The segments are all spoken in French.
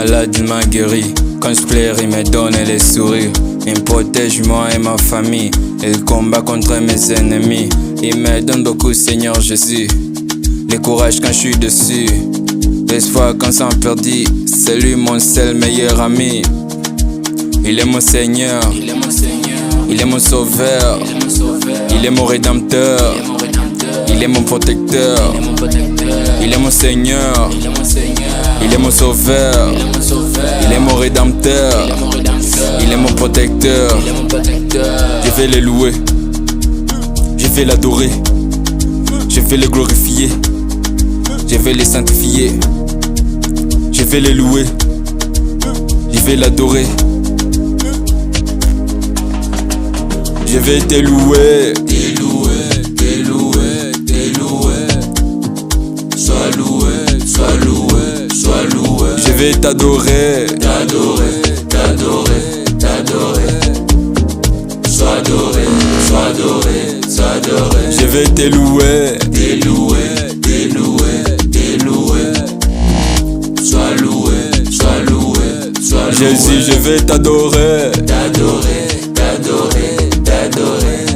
malade, il m'a guéri. Quand je pleure, il me donne les sourires. Il me protège moi et ma famille. Il combat contre mes ennemis. Il me donne beaucoup, Seigneur Jésus. Le courage quand je suis dessus. L'espoir quand c'est perdu. C'est lui mon seul meilleur ami. Il est mon Seigneur. Il est mon sauveur. Il est mon rédempteur. Il est mon protecteur. Il est mon Seigneur. Il est mon sauveur. Il est mon rédempteur. Il est mon protecteur. Je vais le louer. Je vais l'adorer. Je vais le glorifier. Je vais le sanctifier. Je vais le louer. Je vais l'adorer. Je vais te louer. T'es loué, t'es loué, t'es loué. Sois loué, sois loué, sois loué. Je vais t'adorer. T'adorer, t'adorer, t'adorer. Sois adoré, sois adoré, sois adoré. Je vais te louer. T'es loué, t'es loué, t'es loué. Sois loué, sois loué, sois loué. Jésus, je vais t'adorer. T'adorer, t'adorer, t'adorer.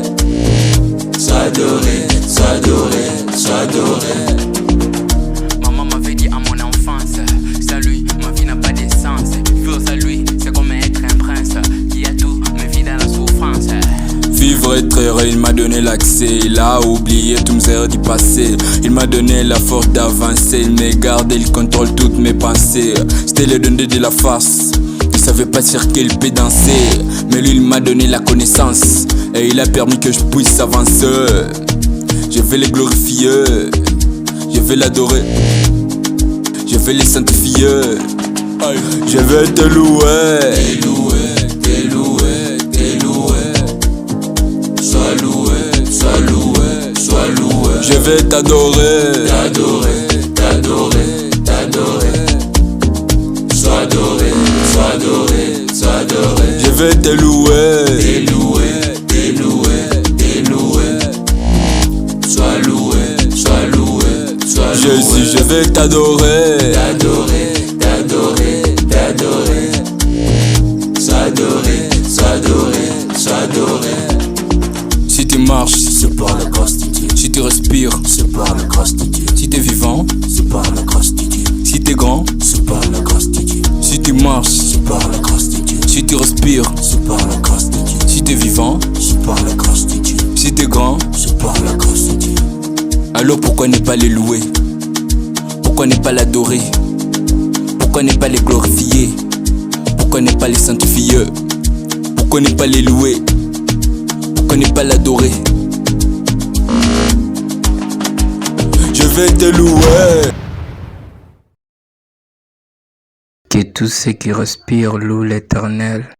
Sois adoré, sois adoré, sois adoré. Maman m'avait dit à mon enfance, sans lui, ma vie n'a pas de sens. Vivre sans lui, c'est comme être un prince qui a tout, mais vit dans la souffrance. Vivre être heureux, il m'a donné l'accès. Il a oublié tous mes erreurs du passé. Il m'a donné la force d'avancer. Il me garde, il contrôle toutes mes pensées. C'était le donné de la face. Il savait pas sur quel peut danser. Mais lui, il m'a donné la connaissance. Et il a permis que je puisse avancer. Je vais le glorifier. Je vais l'adorer. Je vais le sanctifier. Je vais te louer. T'es loué, t'es loué, t'es loué. Sois loué, sois loué, sois loué. Je vais t'adorer. T'adorer, t'adorer, t'adorer. Sois adoré, sois adoré, sois adoré. Je vais te louer. T'es loué, t'es loué, t'es loué. Sois loué, sois loué, sois loué. Jésus, je vais t'adorer. T'adorer, t'adorer, t'adorer. Sois adoré, sois adoré, sois adoré. Si tu marches, C'est par la grâce de Dieu. si tu respires, C'est par la grâce de Dieu. si tu es vivant, C'est par la grâce de Dieu. si tu es grand, C'est par la grâce de Dieu. si tu marches, C'est par la grâce de Dieu. si tu respires, C'est par la grâce de Dieu. si tu es vivant, C'est par la grâce de Dieu. si tu es grand, C'est par la grâce de Dieu. alors pourquoi ne pas les louer? Pourquoi ne pas l'adorer? Pourquoi ne pas les glorifier? Pourquoi ne pas les sanctifier? Pourquoi ne pas les louer? Pourquoi ne pas l'adorer? Je vais te louer. Que tous ceux qui respirent louent l'Éternel.